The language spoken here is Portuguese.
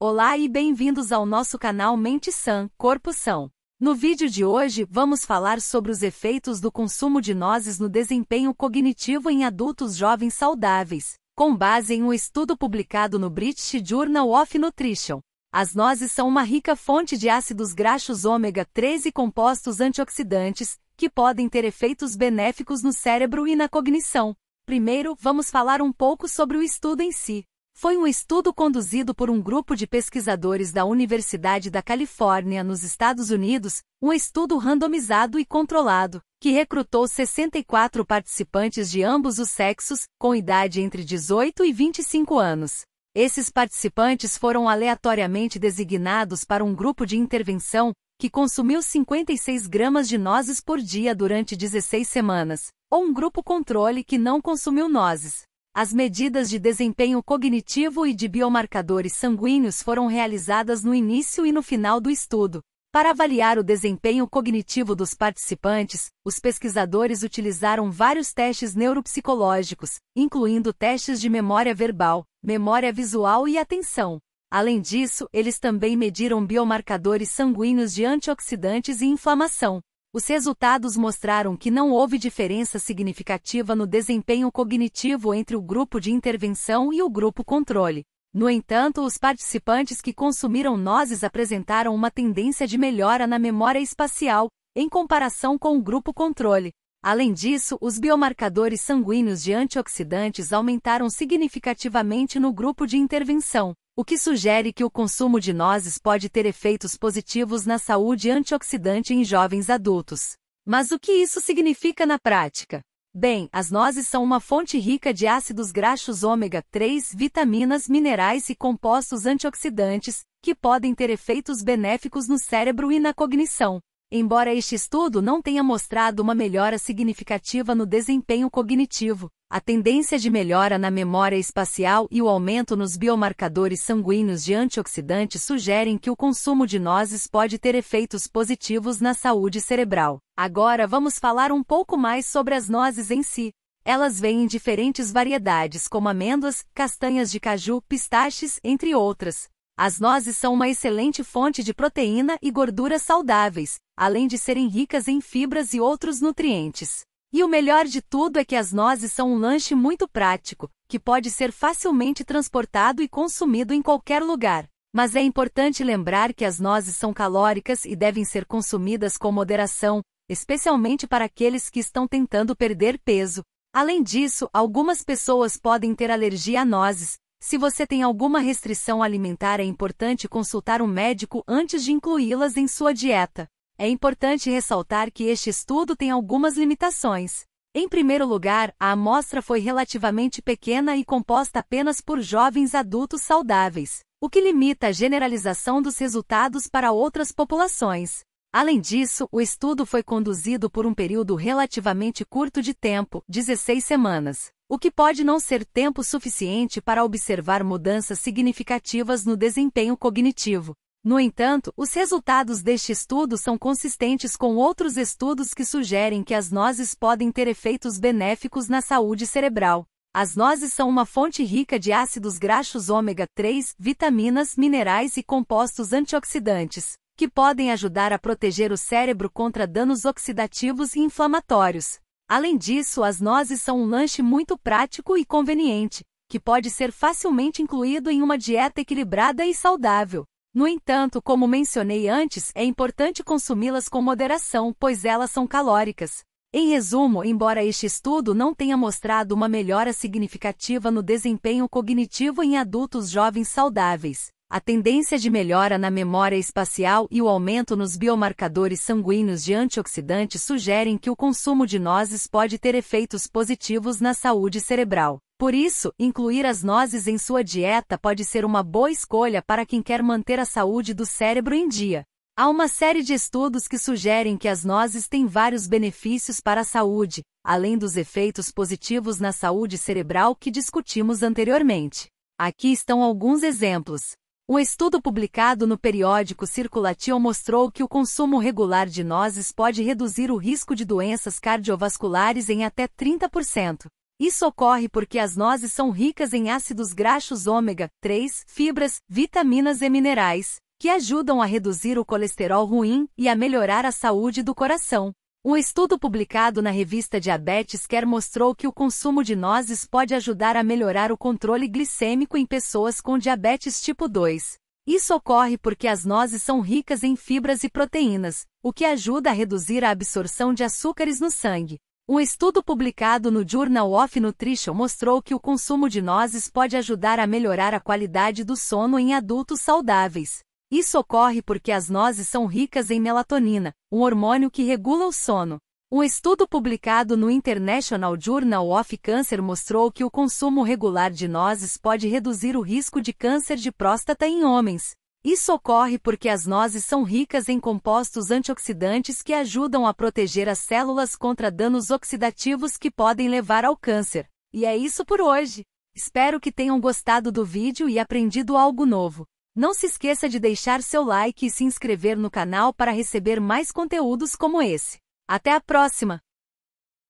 Olá e bem-vindos ao nosso canal Mente Sã, Corpo São. No vídeo de hoje vamos falar sobre os efeitos do consumo de nozes no desempenho cognitivo em adultos jovens saudáveis, com base em um estudo publicado no British Journal of Nutrition. As nozes são uma rica fonte de ácidos graxos ômega 3 e compostos antioxidantes, que podem ter efeitos benéficos no cérebro e na cognição. Primeiro, vamos falar um pouco sobre o estudo em si. Foi um estudo conduzido por um grupo de pesquisadores da Universidade da Califórnia, nos Estados Unidos, um estudo randomizado e controlado, que recrutou 64 participantes de ambos os sexos, com idade entre 18 e 25 anos. Esses participantes foram aleatoriamente designados para um grupo de intervenção, que consumiu 56 gramas de nozes por dia durante 16 semanas, ou um grupo controle que não consumiu nozes. As medidas de desempenho cognitivo e de biomarcadores sanguíneos foram realizadas no início e no final do estudo. Para avaliar o desempenho cognitivo dos participantes, os pesquisadores utilizaram vários testes neuropsicológicos, incluindo testes de memória verbal, memória visual e atenção. Além disso, eles também mediram biomarcadores sanguíneos de antioxidantes e inflamação. Os resultados mostraram que não houve diferença significativa no desempenho cognitivo entre o grupo de intervenção e o grupo controle. No entanto, os participantes que consumiram nozes apresentaram uma tendência de melhora na memória espacial, em comparação com o grupo controle. Além disso, os biomarcadores sanguíneos de antioxidantes aumentaram significativamente no grupo de intervenção, o que sugere que o consumo de nozes pode ter efeitos positivos na saúde antioxidante em jovens adultos. Mas o que isso significa na prática? Bem, as nozes são uma fonte rica de ácidos graxos ômega 3, vitaminas, minerais e compostos antioxidantes, que podem ter efeitos benéficos no cérebro e na cognição. Embora este estudo não tenha mostrado uma melhora significativa no desempenho cognitivo, a tendência de melhora na memória espacial e o aumento nos biomarcadores sanguíneos de antioxidantes sugerem que o consumo de nozes pode ter efeitos positivos na saúde cerebral. Agora vamos falar um pouco mais sobre as nozes em si. Elas vêm em diferentes variedades, como amêndoas, castanhas de caju, pistaches, entre outras. As nozes são uma excelente fonte de proteína e gorduras saudáveis, além de serem ricas em fibras e outros nutrientes. E o melhor de tudo é que as nozes são um lanche muito prático, que pode ser facilmente transportado e consumido em qualquer lugar. Mas é importante lembrar que as nozes são calóricas e devem ser consumidas com moderação, especialmente para aqueles que estão tentando perder peso. Além disso, algumas pessoas podem ter alergia a nozes. Se você tem alguma restrição alimentar, é importante consultar um médico antes de incluí-las em sua dieta. É importante ressaltar que este estudo tem algumas limitações. Em primeiro lugar, a amostra foi relativamente pequena e composta apenas por jovens adultos saudáveis, o que limita a generalização dos resultados para outras populações. Além disso, o estudo foi conduzido por um período relativamente curto de tempo, 16 semanas, o que pode não ser tempo suficiente para observar mudanças significativas no desempenho cognitivo. No entanto, os resultados deste estudo são consistentes com outros estudos que sugerem que as nozes podem ter efeitos benéficos na saúde cerebral. As nozes são uma fonte rica de ácidos graxos ômega 3, vitaminas, minerais e compostos antioxidantes, que podem ajudar a proteger o cérebro contra danos oxidativos e inflamatórios. Além disso, as nozes são um lanche muito prático e conveniente, que pode ser facilmente incluído em uma dieta equilibrada e saudável. No entanto, como mencionei antes, é importante consumi-las com moderação, pois elas são calóricas. Em resumo, embora este estudo não tenha mostrado uma melhora significativa no desempenho cognitivo em adultos jovens saudáveis, a tendência de melhora na memória espacial e o aumento nos biomarcadores sanguíneos de antioxidantes sugerem que o consumo de nozes pode ter efeitos positivos na saúde cerebral. Por isso, incluir as nozes em sua dieta pode ser uma boa escolha para quem quer manter a saúde do cérebro em dia. Há uma série de estudos que sugerem que as nozes têm vários benefícios para a saúde, além dos efeitos positivos na saúde cerebral que discutimos anteriormente. Aqui estão alguns exemplos. Um estudo publicado no periódico Circulation mostrou que o consumo regular de nozes pode reduzir o risco de doenças cardiovasculares em até 30%. Isso ocorre porque as nozes são ricas em ácidos graxos ômega 3, fibras, vitaminas e minerais, que ajudam a reduzir o colesterol ruim e a melhorar a saúde do coração. Um estudo publicado na revista Diabetes Care mostrou que o consumo de nozes pode ajudar a melhorar o controle glicêmico em pessoas com diabetes tipo 2. Isso ocorre porque as nozes são ricas em fibras e proteínas, o que ajuda a reduzir a absorção de açúcares no sangue. Um estudo publicado no Journal of Nutrition mostrou que o consumo de nozes pode ajudar a melhorar a qualidade do sono em adultos saudáveis. Isso ocorre porque as nozes são ricas em melatonina, um hormônio que regula o sono. Um estudo publicado no International Journal of Cancer mostrou que o consumo regular de nozes pode reduzir o risco de câncer de próstata em homens. Isso ocorre porque as nozes são ricas em compostos antioxidantes que ajudam a proteger as células contra danos oxidativos que podem levar ao câncer. E é isso por hoje. Espero que tenham gostado do vídeo e aprendido algo novo. Não se esqueça de deixar seu like e se inscrever no canal para receber mais conteúdos como esse. Até a próxima!